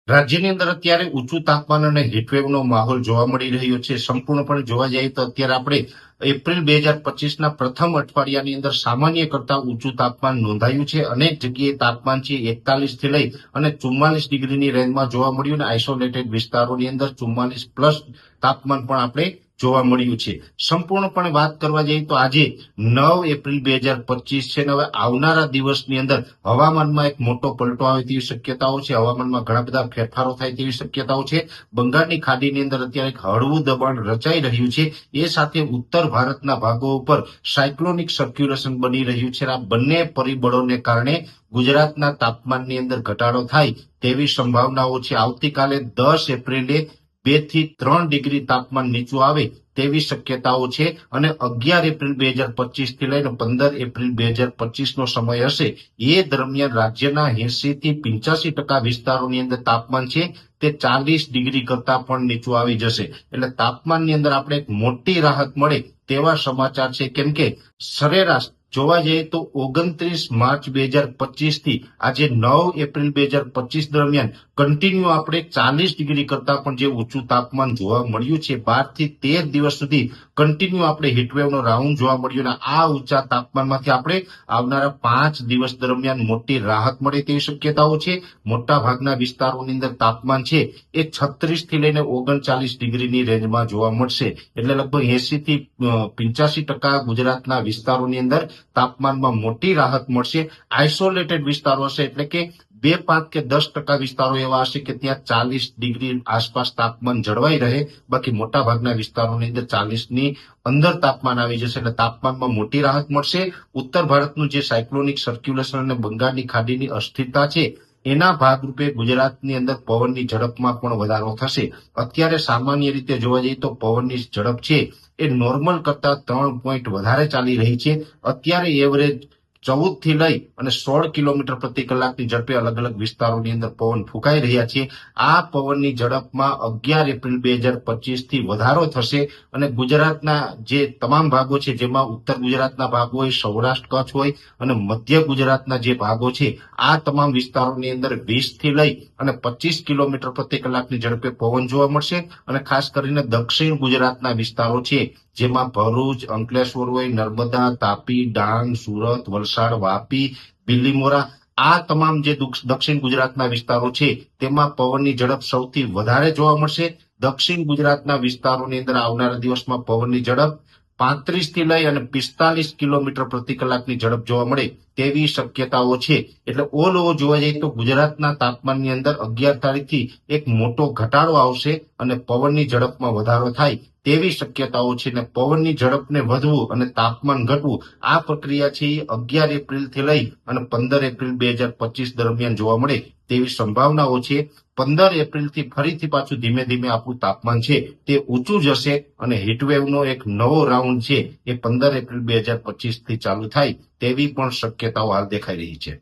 રાજ્યની અંદર અત્યારે ઊંચું તાપમાન અને હીટવેવનો માહોલ જોવા મળી રહ્યો છે. સંપૂર્ણપણે જોવા જઈએ તો અત્યારે આપણે એપ્રિલ 2025ના પ્રથમ અઠવાડિયાની અંદર સામાન્ય કરતા ઊંચું તાપમાન નોંધાયું છે. અનેક જગ્યાએ તાપમાન છે 41 થી લઈ અને 44 ડિગ્રીની રેન્જમાં જોવા મળ્યું અને આઇસોલેટેડ વિસ્તારોની અંદર 44 પ્લસ તાપમાન પણ આપણે જોવા મળ્યું છે. સંપૂર્ણપણે વાત કરવા જઈએ તો આજે 9 એપ્રિલ 2025 છે. હવે આવનારા દિવસની અંદર હવામાનમાં એક મોટો પલટો આવે તેવી શક્યતાઓ છે. હવામાનમાં ઘણા બધા ફેરફારો થાય તેવી શક્યતાઓ છે. બંગાળની ખાડીની અંદર અત્યારે એક હળવું દબાણ રચાઈ રહ્યું છે. એ સાથે ઉત્તર ભારતના ભાગો ઉપર સાયક્લોનિક સર્ક્યુલેશન બની રહ્યું છે. આ બંને પરિબળોને કારણે ગુજરાતના તાપમાનની અંદર ઘટાડો થાય તેવી સંભાવનાઓ છે. આવતીકાલે 10 એપ્રિલે 2 થી 3 ડિગ્રી તાપમાન નીચું આવે તેવી શક્યતાઓ છે અને 11 એપ્રિલ 2025 થી લઈને 15 એપ્રિલ 2025 નો સમય હશે. એ દરમિયાન રાજ્યના 80 થી 85% વિસ્તારોની અંદર તાપમાન છે તે 40 ડિગ્રી કરતા પણ નીચું આવી જશે. એટલે તાપમાનની અંદર આપણે એક મોટી રાહત મળે તેવા સમાચાર છે. કેમ કે સરેરાશ જોવા જઈએ તો 29 માર્ચ 2025 થી આજે 9 એપ્રિલ 2025 દરમિયાન કન્ટિન્યુ આપણે 40 ડિગ્રી કરતા પણ જે ઊંચું તાપમાન જોવા મળ્યું છે. 12 થી 13 દિવસ સુધી કન્ટિન્યુ આપણે હીટવેવનો રાઉન્ડ જોવા મળ્યું અને આ ઊંચા તાપમાનમાંથી આપણે આવનારા 5 દિવસ દરમિયાન મોટી રાહત મળે તેવી શક્યતાઓ છે. મોટા ભાગના વિસ્તારોની અંદર તાપમાન છે એ 36 થી લઈને 39 ડિગ્રીની રેન્જમાં જોવા મળશે. એટલે લગભગ 80 થી 85% ગુજરાતના વિસ્તારોની અંદર તાપમાનમાં મોટી રાહત મળશે. આઇસોલેટેડ વિસ્તારો હશે એટલે કે 2, 5 કે 10% વિસ્તારો એવા હશે કે ત્યાં 40 ડિગ્રી આસપાસ તાપમાન જળવાઈ રહે. બાકી મોટા ભાગના વિસ્તારોની અંદર 40ની અંદર તાપમાન આવી જશે. એટલે તાપમાનમાં મોટી રાહત મળશે. ઉત્તર ભારતનું જે સાયક્લોનિક સર્ક્યુલેશન અને બંગાળની ખાડીની અસ્થિરતા છે એના ભાગરૂપે ગુજરાતની અંદર પવનની ઝડપમાં પણ વધારો થશે. અત્યારે સામાન્ય રીતે જોવા જઈએ તો પવનની ઝડપ છે એ નોર્મલ કરતા 3 પોઈન્ટ વધારે ચાલી રહી છે. અત્યારે એવરેજ 14 થી લઈ અને 16 કિલોમીટર પ્રતિ કલાકની ઝડપે અલગ અલગ વિસ્તારોની અંદર પવન ફૂંકાઈ રહ્યા છે. આ પવનની ઝડપમાં 11 એપ્રિલ 2025 થી વધારો થશે અને ગુજરાતના જે તમામ ભાગો છે જેમાં ઉત્તર ગુજરાતના ભાગો હોય, સૌરાષ્ટ્ર કચ્છ હોય અને મધ્ય ગુજરાતના જે ભાગો છે આ તમામ વિસ્તારોની અંદર 20 થી લઈ અને 25 કિલોમીટર પ્રતિ કલાકની ઝડપે પવન જોવા મળશે. અને ખાસ કરીને દક્ષિણ ગુજરાતના વિસ્તારો છે જેમાં ભરૂચ, અંકલેશ્વર હોય, નર્મદા, તાપી, ડાંગ, સુરત, વલસાડ, વાપી, બિલીમોરા આ તમામ જે દક્ષિણ ગુજરાતના વિસ્તારો છે તેમાં પવનની ઝડપ સૌથી વધારે જોવા મળશે. દક્ષિણ ગુજરાતના વિસ્તારોની અંદર આવનારા દિવસમાં પવનની ઝડપ 35 થી લઈ અને 45 કિલોમીટર પ્રતિ કલાકની ઝડપ જોવા મળે તેવી શક્યતાઓ છે. એટલે ઓલ ઓવર જોવા જઈએ તો ગુજરાતના તાપમાનની અંદર 11 તારીખથી એક મોટો ઘટાડો આવશે અને પવનની ઝડપમાં વધારો થાય તેવી શક્યતાઓ છે. ને પવનની ઝડપને વધવું અને તાપમાન ઘટવું આ પ્રક્રિયા છે 11 એપ્રિલથી લઈ અને 15 એપ્રિલ 2025 દરમિયાન જોવા મળે તેવી સંભાવનાઓ છે. 15 એપ્રિલથી ફરીથી પાછું ધીમે ધીમે આપણું તાપમાન છે તે ઊંચું જશે અને હીટવેવનો એક નવો રાઉન્ડ છે એ 15 એપ્રિલ 2025 થી ચાલુ થાય તેવી પણ શક્યતાઓ હાલ દેખાઈ રહી છે.